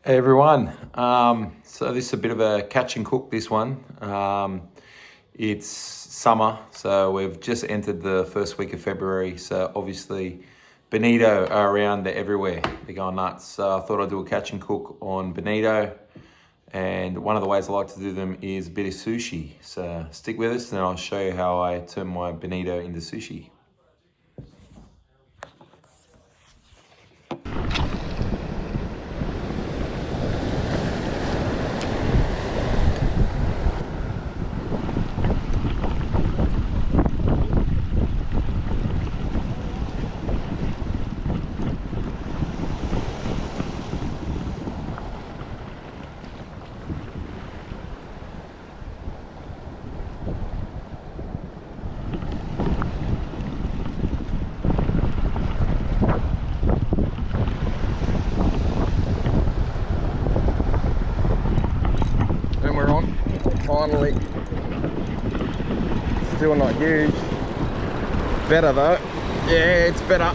Hey everyone. So this is a bit of a catch and cook, this one. It's summer, so we've just entered the first week of February. So obviously Bonito are around, they're everywhere. They're going nuts. So I thought I'd do a catch and cook on Bonito. And one of the ways I like to do them is a bit of sushi. So stick with us and I'll show you how I turn my Bonito into sushi. And we're on, finally. Still not huge. Better though. Yeah, it's better. I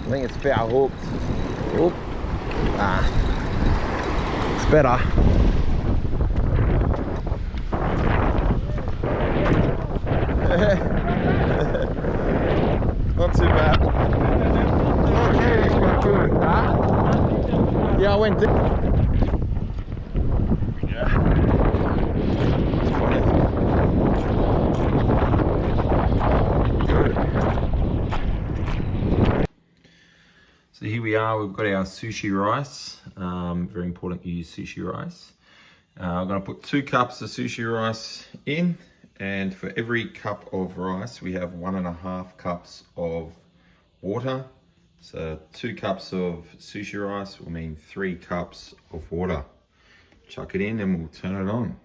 think it's about hooked. Oop. Ah. It's better. Not too bad. Okay, it's quite good. Huh? Yeah, I went deep. So here we are, we've got our sushi rice. Very important you use sushi rice. I'm gonna put 2 cups of sushi rice in, and for every cup of rice, we have 1.5 cups of water. So 2 cups of sushi rice will mean 3 cups of water. Chuck it in and we'll turn it on.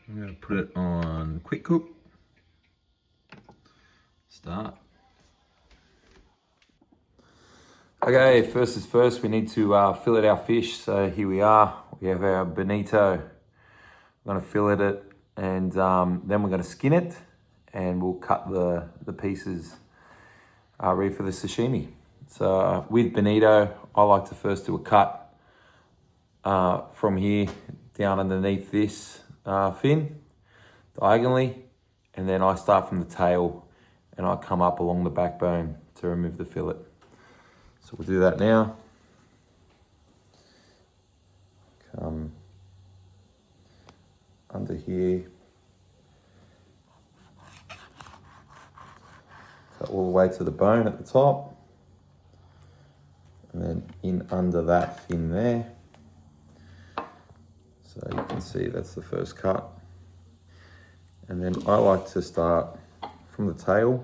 I'm going to put it on quick cook. Start. Okay, first is first, we need to fillet our fish. So here we are, we have our Bonito. We're going to fillet it and then we're going to skin it and we'll cut the pieces ready for the sashimi. So with Bonito, I like to first do a cut from here down underneath this fin, diagonally, and then I start from the tail and I come up along the backbone to remove the fillet. So we'll do that now. Come under here, cut all the way to the bone at the top, and then in under that fin there. So you can see that's the first cut. And then I like to start from the tail.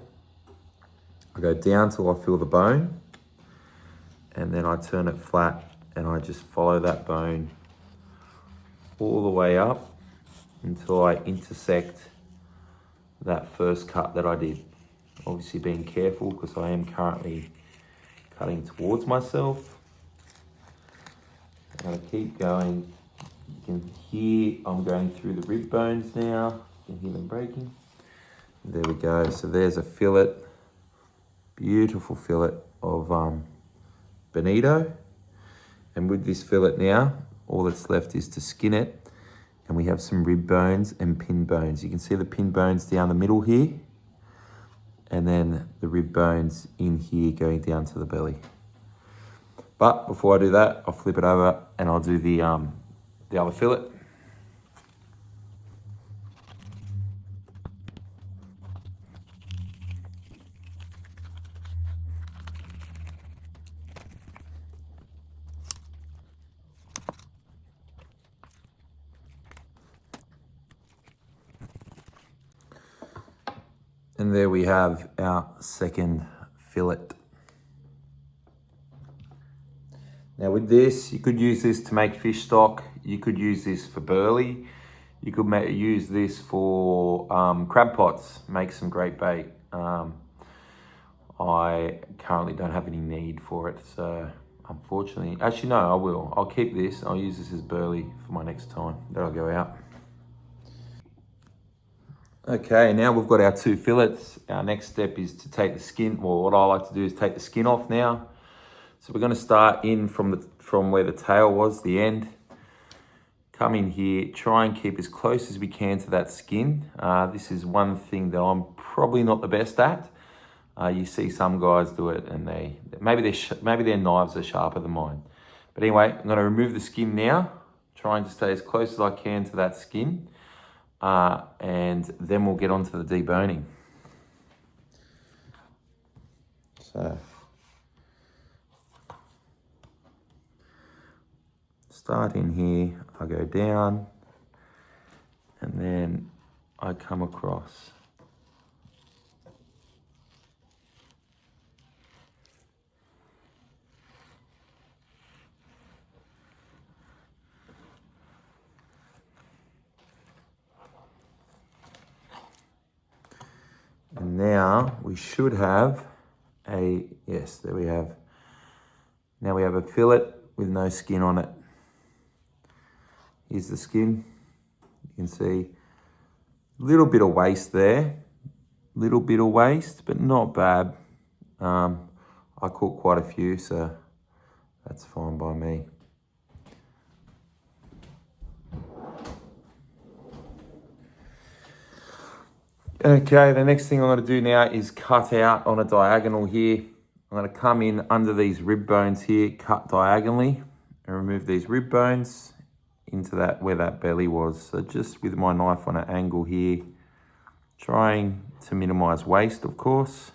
I go down till I feel the bone, and then I turn it flat and I just follow that bone all the way up until I intersect that first cut that I did. Obviously being careful because I am currently cutting towards myself. I'm gonna keep going. You can hear I'm going through the rib bones now. You can hear them breaking. There we go. So there's a fillet, beautiful fillet of Bonito. And with this fillet now, all that's left is to skin it. And we have some rib bones and pin bones. You can see the pin bones down the middle here. And then the rib bones in here going down to the belly. But before I do that, I'll flip it over and I'll do the other fillet. And there we have our second fillet. Now with this, you could use this to make fish stock. You could use this for burley. You could use this for crab pots, make some great bait. I currently don't have any need for it, so unfortunately, actually no, I will. I'll keep this. I'll use this as burley for my next time that I'll go out. Okay, now we've got our two fillets. Our next step is to take the skin, well, what I like to do is take the skin off now. So we're gonna start in from where the tail was, the end. Come in here, try and keep as close as we can to that skin. This is one thing that I'm probably not the best at. You see some guys do it and maybe their knives are sharper than mine. But anyway, I'm gonna remove the skin now, trying to stay as close as I can to that skin. And then we'll get on to the deboning. So, start in here, I go down, and then I come across. And now we should have yes, there we have. Now we have a fillet with no skin on it. Here's the skin. You can see a little bit of waste there. Little bit of waste, but not bad. I caught quite a few, so that's fine by me. Okay, the next thing I'm going to do now is cut out on a diagonal here. I'm going to come in under these rib bones here, cut diagonally, and remove these rib bones into that where that belly was. So just with my knife on an angle here, trying to minimize waste, of course.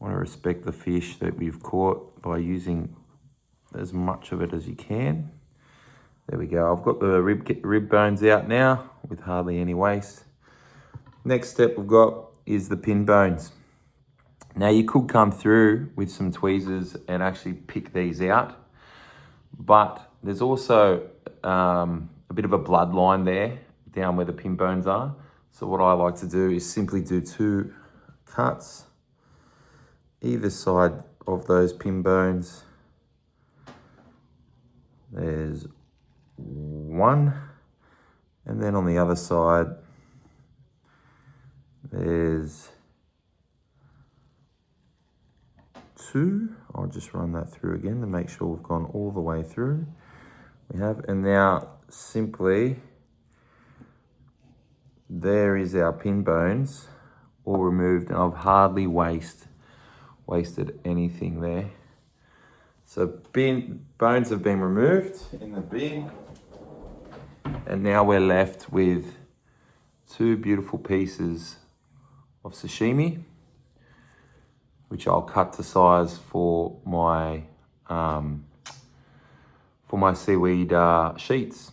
Want to respect the fish that we've caught by using as much of it as you can. There we go. I've got the rib bones out now with hardly any waste. Next step we've got is the pin bones. Now you could come through with some tweezers and actually pick these out, but there's also a bit of a bloodline there down where the pin bones are. So what I like to do is simply do two cuts either side of those pin bones. There's one, and then on the other side there's two. I'll just run that through again to make sure we've gone all the way through. We have, and now simply there is our pin bones all removed, and I've hardly wasted anything there. So bones have been removed in the bin, and now we're left with two beautiful pieces of sashimi, which I'll cut to size for my seaweed sheets.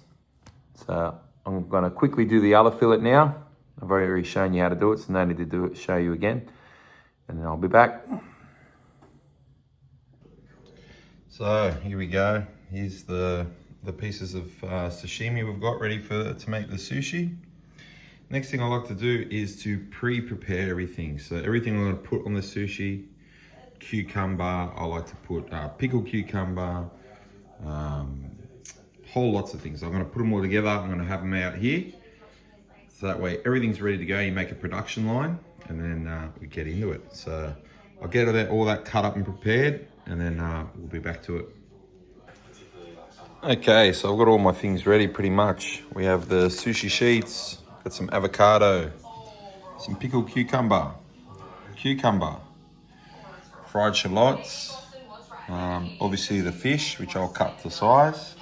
So I'm gonna quickly do the other fillet now. I've already shown you how to do it, so no need to show you again. And then I'll be back. So here we go. Here's the pieces of sashimi we've got ready to make the sushi. Next thing I like to do is to pre-prepare everything. So everything I'm going to put on the sushi, cucumber, I like to put pickled cucumber, whole lots of things. I'm going to put them all together. I'm going to have them out here. So that way everything's ready to go. You make a production line and then we get into it. So I'll get all that cut up and prepared, and then we'll be back to it. Okay, so I've got all my things ready pretty much. We have the sushi sheets, got some avocado, some pickled cucumber, fried shallots, obviously the fish, which I'll cut to size.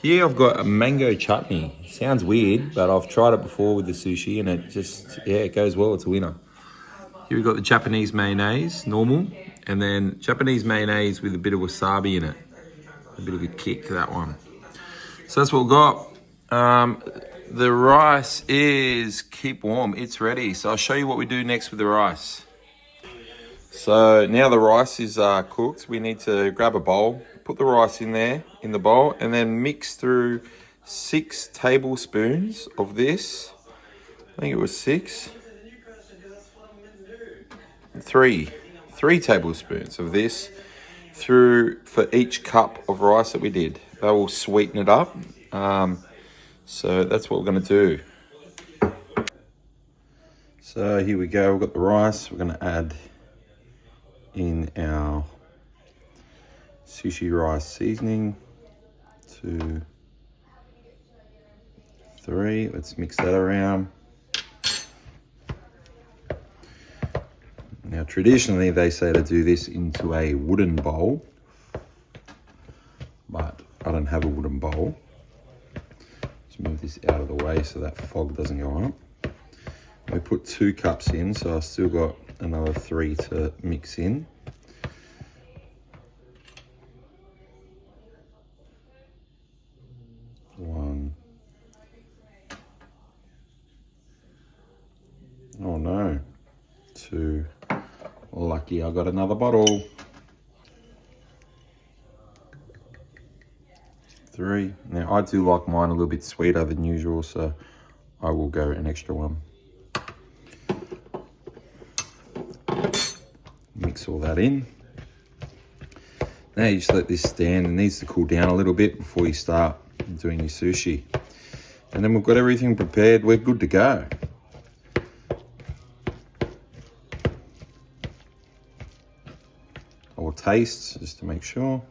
Here I've got a mango chutney. Sounds weird, but I've tried it before with the sushi and it just, yeah, it goes well. It's a winner. Here we've got the Japanese mayonnaise, normal, and then Japanese mayonnaise with a bit of wasabi in it. A bit of a kick, that one. So that's what we've got. The rice is keep warm. It's ready. So I'll show you what we do next with the rice. So now the rice is cooked. We need to grab a bowl, put the rice in there, in the bowl, and then mix through 6 tablespoons of this. I think it was 6. 3 tablespoons of this through for each cup of rice that we did. That will sweeten it up. So that's what we're going to do. So here we go. We've got the rice. We're going to add in our sushi rice seasoning. 2, 3. Let's mix that around. Now, traditionally, they say to do this into a wooden bowl, but I don't have a wooden bowl. Let's move this out of the way so that fog doesn't go up. We put 2 cups in, so I've still got another 3 to mix in. One. Oh no. 2. Lucky I got another bottle. 3. Now I do like mine a little bit sweeter than usual, so I will go an extra one. Mix all that in. Now you just let this stand. It needs to cool down a little bit before you start doing your sushi. And then we've got everything prepared. We're good to go. I will taste just to make sure.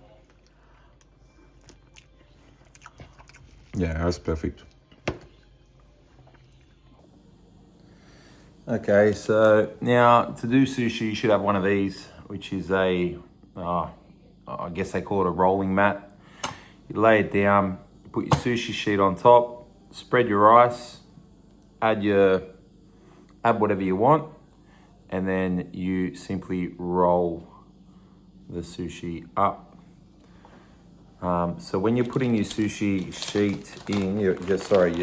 Yeah, that's perfect. Okay, so now to do sushi, you should have one of these, which is a, I guess they call it a rolling mat. You lay it down, put your sushi sheet on top, spread your rice, add whatever you want, and then you simply roll the sushi up. So when you're putting your sushi sheet in, your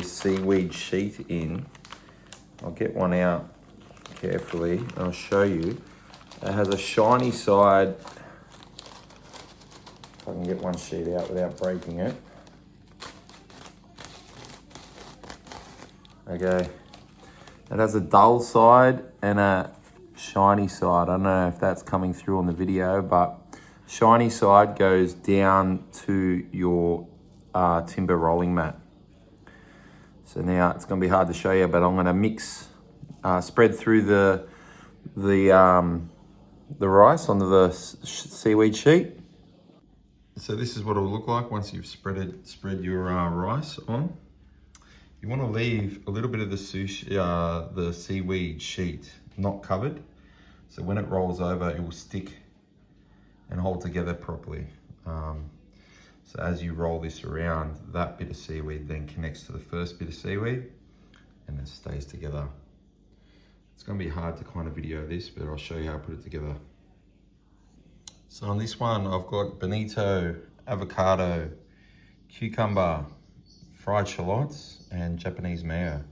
seaweed sheet in, I'll get one out carefully and I'll show you. It has a shiny side. If I can get one sheet out without breaking it. Okay. It has a dull side and a shiny side. I don't know if that's coming through on the video, but shiny side goes down to your timber rolling mat. So now it's going to be hard to show you, but I'm going to mix, spread through the rice onto the seaweed sheet. So this is what it'll look like once you've spread your rice on. You want to leave a little bit of the the seaweed sheet not covered, so when it rolls over, it will stick and hold together properly. So as you roll this around, that bit of seaweed then connects to the first bit of seaweed and it stays together. It's going to be hard to kind of video this, but I'll show you how I put it together. So on this one, I've got bonito, avocado, cucumber, fried shallots, and Japanese mayo.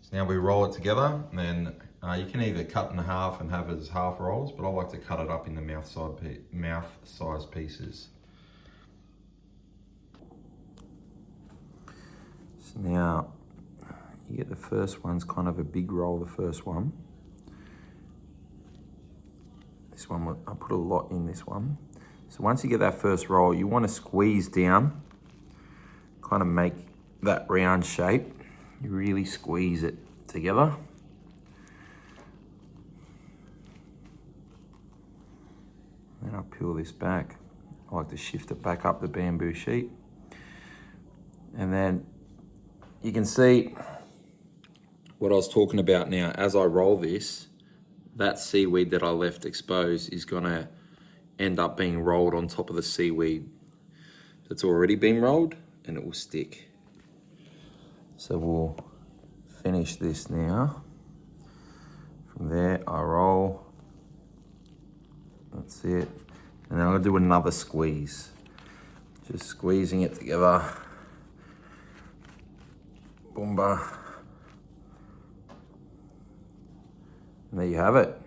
So now we roll it together, and then you can either cut in half and have it as half rolls, but I like to cut it up in the mouth-size pieces. So now you get the first one's kind of a big roll, the first one. This one, I put a lot in this one. So once you get that first roll, you want to squeeze down, kind of make that round shape. You really squeeze it together. Then I'll peel this back. I like to shift it back up the bamboo sheet. And then you can see what I was talking about now. As I roll this, that seaweed that I left exposed is gonna end up being rolled on top of the seaweed that's already been rolled, and it will stick. So we'll finish this now. From there, I roll. That's it. And then I'll do another squeeze. Just squeezing it together. Boomba. And there you have it.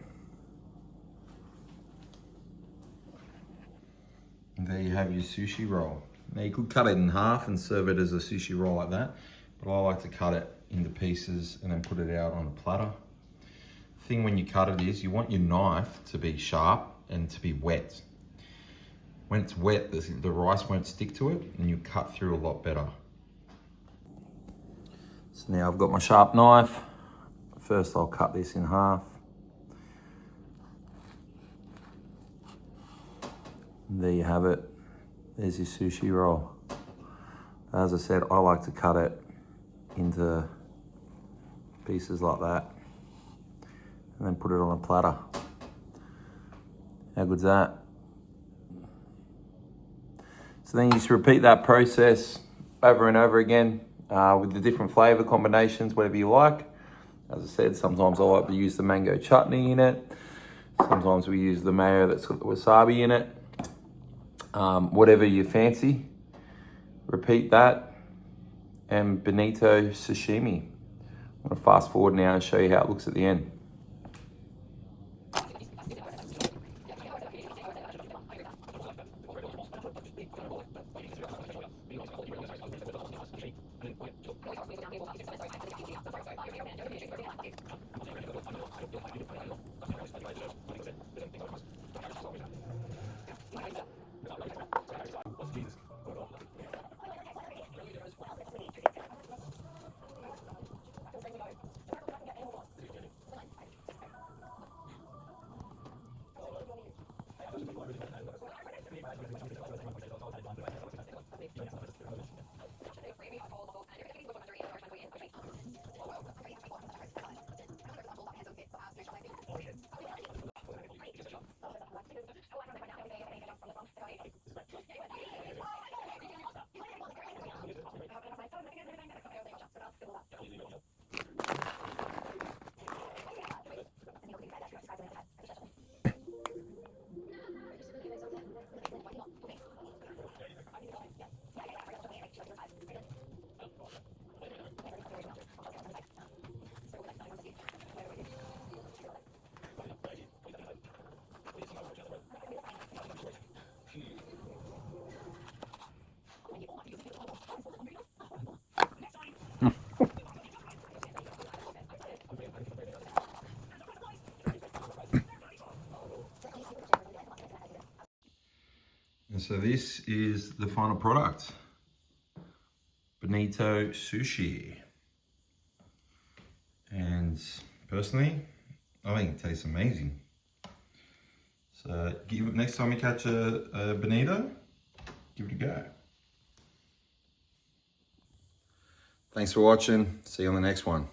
And there you have your sushi roll. Now you could cut it in half and serve it as a sushi roll like that, but I like to cut it into pieces and then put it out on a platter. The thing when you cut it is you want your knife to be sharp and to be wet. When it's wet, the rice won't stick to it and you cut through a lot better. So now I've got my sharp knife. First I'll cut this in half. And there you have it. There's your sushi roll. As I said, I like to cut it into pieces like that and then put it on a platter. How good's that? So then you just repeat that process over and over again with the different flavor combinations, whatever you like. As I said, sometimes I like to use the mango chutney in it. Sometimes we use the mayo that's got the wasabi in it. Whatever you fancy, repeat that. And Bonito sashimi. I'm gonna fast forward now and show you how it looks at the end. And so this is the final product. Bonito sushi. And personally, I think it tastes amazing. So next time you catch a Bonito, give it a go. Thanks for watching. See you on the next one.